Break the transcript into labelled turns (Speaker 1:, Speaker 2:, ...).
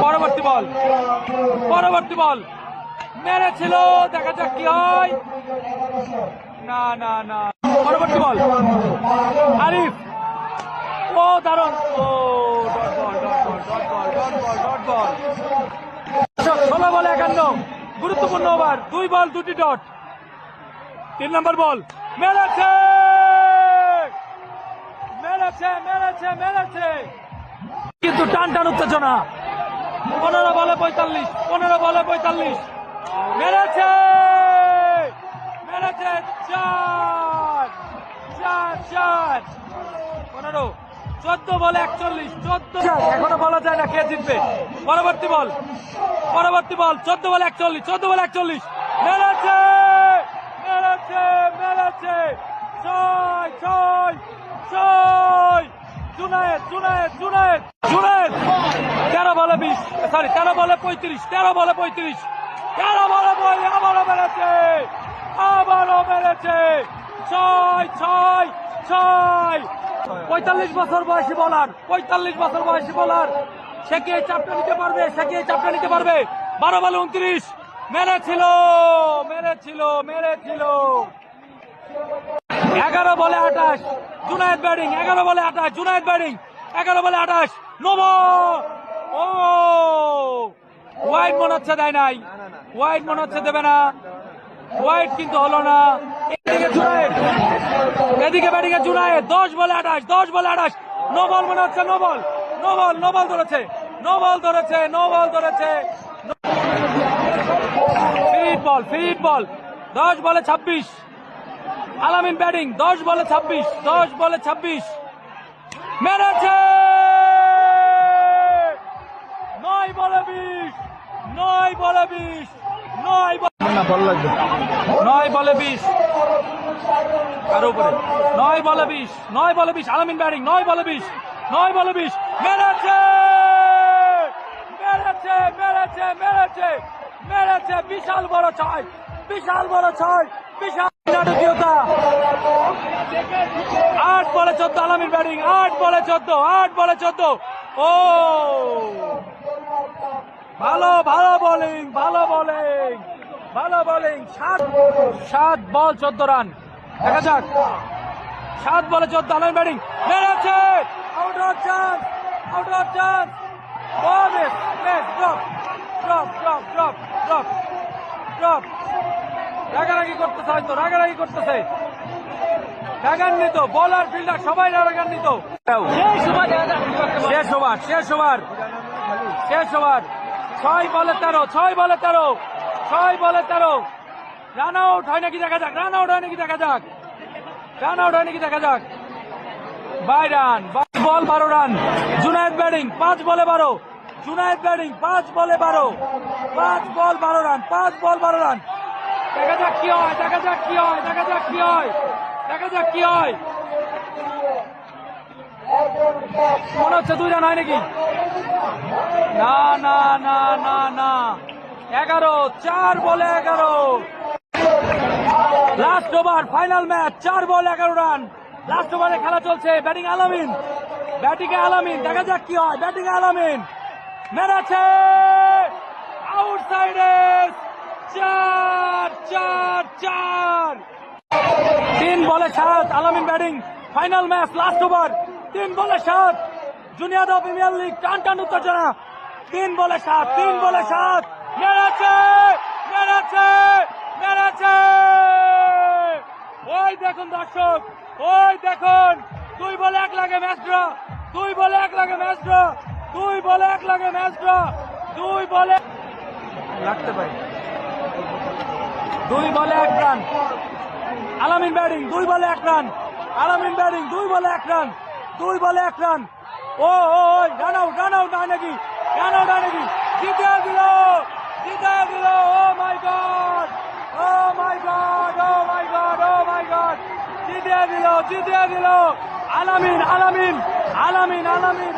Speaker 1: পরবর্তী বল, পরবর্তী বল মেরেছিল, দেখা যাক কি হয়। না না না, পরবর্তী বল আরিফ, ও দারুণ, ও dot ball, dot ball, dot ball, dot ball, dot ball. 16 বলে 51, গুরুত্বপূর্ণ ওভার, 2 বল 2টি ডট। 3 নম্বর বল মেরেছে, মেরেছে, মেরেছে, মেরেছে, কিন্তু টান টান উত্তেজনা। 15 বলে 45, 15 বলে 45, মেরেছে, মেরেছে, 4 4 4, 15, 14 বলে 41, 14, এখনো বলা যায় না কে জিতবে। পরবর্তী বল, পরবর্তী বল 14 বলে 41, 14 বলে 41, মেরেছে, মেরেছে, মেরেছে, 6 6 6, জুনায়েদ, জুনায়েদ, জুনায়েদ, জুনায়েদ 13 বলে 20, সরি 13 বলে 35, 13 বলে 35, 13 বলে 20, আবারও মেরেছে, আবারও মেরেছে, 6 6 6। 45 বছর বয়সী বলার, 45 বছর বয়সী বলার, সে কি এই চাপটা নিতে পারবে, সে কি এই চাপটা নিতে পারবে। 12 বলে 29, মেরেছিল, মেরেছিল, মেরেছিল। 11 বলে 28, জুনায়েদ ব্যাটিং, 11 বলে 28, জুনায়েদ ব্যাটিং, 11 বলে 28, নোভো, ও ওয়াইড মনে হচ্ছে দেয় নাই, ওয়াইড মনে হচ্ছে দেবে না, ওয়াইড কিন্তু হলো না। এদিকে জুনায়েদ, এদিকে ব্যাটিং এ জুনায়েদ, 10 বলে 28, 10 বলে 28, নো বল মনে হচ্ছে, no ball, no ball, no ball ধরেছে, নো বল ধরেছে, নো বল ধরেছে, ফিট বল, ফিট বল, 10 বলে 26, আলামিন ব্যাটিং, 10 বলে 26, 10 বলে 26, মেরেছে, 9 বলে 20, 9 বলে 20, 9 বলে 20, কারো উপরে 9 বলে 20, 9 বলে 20, আলামিন ব্যাটিং, 9 বলে 20, 9 বলে 20, মেরেছে, মেরেছে, মেরেছে, মেরেছে, মেরেছে, বিশাল বড় 6, বিশাল বড় 6, বিশাল নাটকীয়তা। 8 বলে 14, আলামিন ব্যাটিং, 8 বলে 14, 8 বলে 14, ও ভালো, ভালো বোলিং, ভালো বোলিং, ভালো বোলিং। 7 বল 14 রান, দেখা যাক। 7 বলে 14, আলামিন ব্যাটিং, মেরেছে, out of chance, out of chance, ও miss, miss, drop, drop, drop, drop, drop, drop. রাগারাগি করতেছে, হয়তো রাগারাগি করতেছে, রাগান্বিত বলার ফিল্ডার সবাই রাগান্বিত। শেষ ওভার, শেষ ওভার, শেষ ওভার, 6 বলে 13, 6 বলে 13, 6 বলে 13, রান আউট হয় নাকি দেখা যাক, রান আউট হয় নাকি দেখা যাক, রান আউট হয় নাকি দেখা যাক। 22 রান, 22 বল 12 রান, জুনায়েদ ব্যাটিং, 5 বলে 12, জুনায়েদ ব্যাটিং, 5 বলে 12, 5 বল 12 রান, 5 বল 12 রান। দেখা যাক কি হয়, দেখা যাক কি হয়, দেখা যাক কি হয়, দেখা যাক কি হয়। মনে হচ্ছে 2 রান হয় নাকি, না না না না না, 11, 4 বলে 11, লাস্ট ওভার, ফাইনাল ম্যাচ, 4 বল 11 রান, লাস্ট ওভারে খেলা চলছে। ব্যাটিং আলামিন, ব্যাটিং এ আলামিন, দেখা যাক কি হয়। ব্যাটিং এ আলামিন মেরেছে, আউটসাইডে, 4 4 4, 3 বলে 7, আলামিন batting, final match, last over, 3 বলে 7, জুনিয়র প্রিমিয়ার লিগ, টান টান উত্তেজনা, 3 বলে 7, 3 বলে 7, মেরেছে, মেরেছে, মেরেছে। ওই দেখুন দর্শক, ওই দেখুন, 2 বলে 1 লাগে ম্যাচ ড্র, 2 বলে 1 লাগে ম্যাচ ড্র, 2 বলে 1 লাগে ম্যাচ ড্র, 2 বলে লাগতে পারে, 2 বলে 1 রান, আলামিন ব্যাটিং, 2 বলে 1 রান, আলামিন ব্যাটিং, 2 বলে 1 রান, 2 বলে 1 রান, ও ও রান আউট, রান আউট হয় নাকি, রান আউট হয় নাকি, জিতে দিল, জিতে দিল, ও মাই গড, ও মাই গড, ও মাই গড, ও মাই গড, জিতে দিল, জিতে দিল, আলামিন, আলামিন, আলামিন, আলামিন,